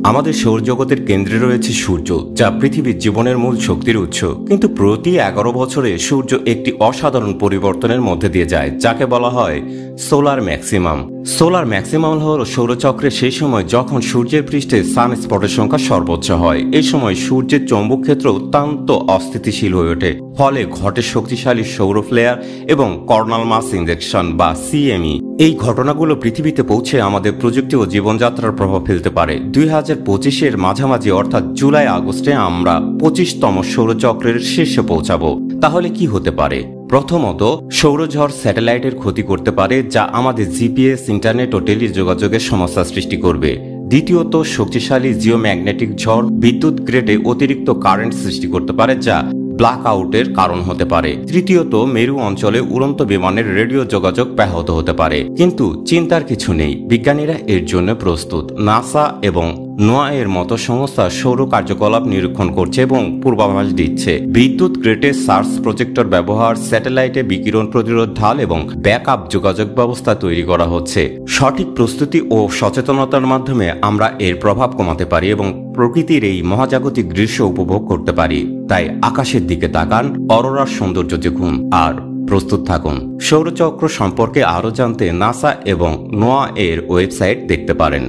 আমাদের সৌরজগতের কেন্দ্রে রয়েছে সূর্য, যা পৃথিবীর জীবনের মূল শক্তির উৎস। কিন্তু প্রতি 11 বছরে সূর্য একটি অসাধারণ পরিবর্তনের মধ্যে দিয়ে যায়, যাকে বলা হয় সোলার ম্যাক্সিমাম। সোলার ম্যাক্সিমাম হল সৌরচক্রের সেই সময় যখন সূর্যের পৃষ্ঠে সানস্পটের সংখ্যা সর্বোচ্চ হয়। এই সময় সূর্যের চৌম্বক ক্ষেত্র অত্যন্ত অস্থিতিশীল হয়ে ওঠে, ফলে ঘটে শক্তিশালী সৌর ফ্লেয়ার এবং কর্নাল মাস ইনজেকশন বা সিএমই। এই ঘটনাগুলো পৃথিবীতে পৌঁছে আমাদের প্রযুক্তি ও জীবনযাত্রার প্রভাব ফেলতে পারে। 2025-এর মাঝামাঝি অর্থাৎ জুলাই আগস্টে আমরা 25তম সৌরচক্রের শীর্ষে পৌঁছাবো। তাহলে কি হতে পারে? প্রথমত, সৌরঝড় স্যাটেলাইটের ক্ষতি করতে পারে, যা আমাদের জিপিএস, ইন্টারনেট ও টেলিযোগাযোগের সমস্যা সৃষ্টি করবে। দ্বিতীয়ত, শক্তিশালী জিওম্যাগনেটিক ঝড় বিদ্যুৎ গ্রিডে অতিরিক্ত কারেন্ট সৃষ্টি করতে পারে, যা ব্ল্যাক আউটের কারণ হতে পারে। তৃতীয়ত, মেরু অঞ্চলে উড়ন্ত বিমানের রেডিও যোগাযোগ ব্যাহত হতে পারে। কিন্তু চিন্তার কিছু নেই, বিজ্ঞানীরা এর জন্য প্রস্তুত। নাসা এবং নোয়া এর মতো সংস্থা সৌর কার্যকলাপ নিরীক্ষণ করছে এবং পূর্বাভাস দিচ্ছে। বিদ্যুৎ গ্রিডে সার্চ প্রজেক্টর ব্যবহার, স্যাটেলাইটে বিকিরণ প্রতিরোধ ঢাল এবং ব্যাকআপ যোগাযোগ ব্যবস্থা তৈরি করা হচ্ছে। সঠিক প্রস্তুতি ও সচেতনতার মাধ্যমে আমরা এর প্রভাব কমাতে পারি এবং প্রকৃতির এই মহাজাগতিক দৃশ্য উপভোগ করতে পারি। তাই আকাশের দিকে তাকান, অরোরার সৌন্দর্য দেখুন আর প্রস্তুত থাকুন। সৌরচক্র সম্পর্কে আরও জানতে নাসা এবং নোয়া এর ওয়েবসাইট দেখতে পারেন।